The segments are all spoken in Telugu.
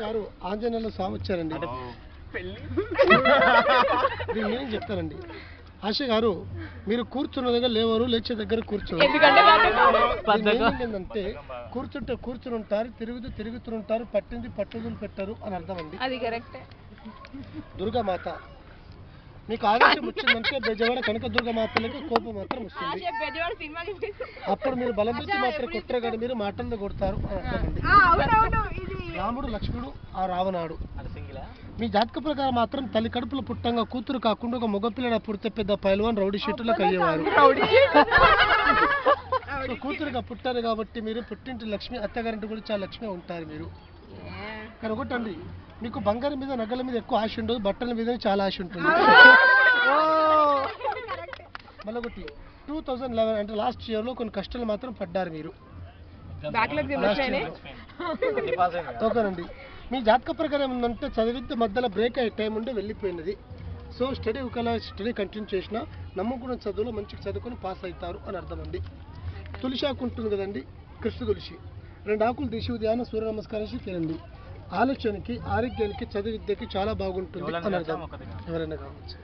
గారు ఆంజనేయుల స్వామి వచ్చారండి. నేను చెప్తానండి. ఆశ గారు మీరు కూర్చున్న దగ్గర లేవరు, లేచే దగ్గర కూర్చోరు. ఏంటంటే కూర్చుంటే కూర్చుని ఉంటారు, తిరుగుతుంటారు, పట్టింది పట్టుదలు పెట్టరు అని అర్థం అండి. అది కరెక్ట్. దుర్గామాత మీకు ఆవేశం వచ్చిందంటే బెజవాడ కనక దుర్గామాతలకి కోపం మాత్రం వస్తుంది. అప్పుడు మీరు బలం పెట్టి మాత్రం కొట్టరగాడు, మీరు మాటల్లో కొడతారు అని అర్థం అండి. రాముడు లక్ష్మణుడు ఆ రావణాడు. మీ జాతక ప్రకారం మాత్రం తల్లి కడుపులో పుట్టంగా కూతురు కాకుండా ఒక మగపిల్లడ పుడితే పెద్ద పైల్వాన్ రౌడీ షీటులకు అయ్యేవారు. సో కూతురుగా పుట్టారు కాబట్టి మీరు పుట్టింటి లక్ష్మి, అత్తగారింటి కూడా చాలా లక్ష్మి ఉంటారు మీరు. కానీ ఒకటండి, మీకు బంగారం మీద నగల మీద ఎక్కువ ఆశ ఉండదు, బట్టల మీద చాలా ఆశ ఉంటుంది. మళ్ళొకటి 2011 అంటే లాస్ట్ ఇయర్ లో కొన్ని కష్టాలు మాత్రం పడ్డారు మీరు. ఓకేనండి. మీ జాతక ప్రకారం ఏంటంటే చదివిద్ద మధ్యలో బ్రేక్ అయ్యే టైం ఉంటే వెళ్ళిపోయినది. సో స్టడీ కంటిన్యూ చేసినా నమ్ముకున్న చదువులో మంచిగా చదువుకొని పాస్ అవుతారు అని అర్థం అండి. తులసి ఆకు ఉంటుంది కదండి, కృష్ణ తులసి 2 ఆకులు తీసి ఉదయాన్నే సూర్య నమస్కారం చేసి తినండి. ఆలోచనకి, ఆరోగ్యానికి, చదువు విద్యకి చాలా బాగుంటుంది అని అర్థం. ఎవరైనా కావచ్చు.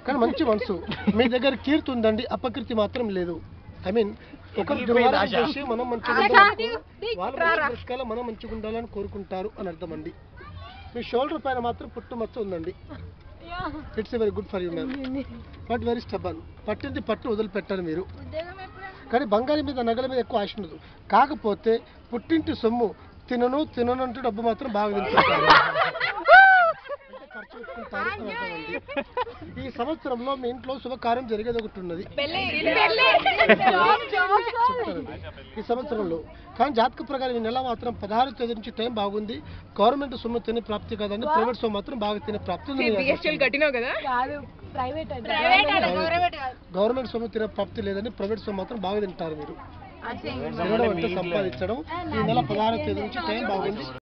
కానీ మంచి మనసు మీ దగ్గర కీర్తి ఉందండి, అపకీర్తి మాత్రం లేదు. ఐ మీన్ ఒకరు దుర్వారం చేసి మనం మంచిగా వాళ్ళ మనం మంచిగా ఉండాలని కోరుకుంటారు అని అర్థం అండి. మీ షోల్డర్ పైన మాత్రం పుట్టుమచ్చ ఉందండి. It's very good for you ma'am, but very stubborn. పట్టింది పట్టు వదిలిపెట్టారు మీరు. కానీ బంగారం మీద నగల మీద ఎక్కువ ఆశ ఉండదు. కాకపోతే పుట్టింటి సొమ్ము తినను అంటే డబ్బు మాత్రం బాగా తింటుంటారు, ఖర్చు పెట్టుకుంటారు అని అర్థమండి. ఈ సంవత్సరంలో మీ ఇంట్లో శుభకార్యం జరిగేది ఒకటి ఉన్నది ఈ సంవత్సరంలో. కానీ జాతక ప్రకారం ఈ నెల మాత్రం 16వ తేదీ నుంచి టైం బాగుంది. గవర్నమెంట్ సొమ్ము తినే ప్రాప్తి కదండి, ప్రైవేట్ సొమ్ము మాత్రం బాగా తినే ప్రాప్తి ఉంది. గవర్నమెంట్ సొమ్ము తినే ప్రాప్తి లేదండి, ప్రైవేట్ సొమ్ము మాత్రం బాగా తింటారు మీరు. సంపాదించడం ఈ నెల 16వ తేదీ నుంచి టైం బాగుంది.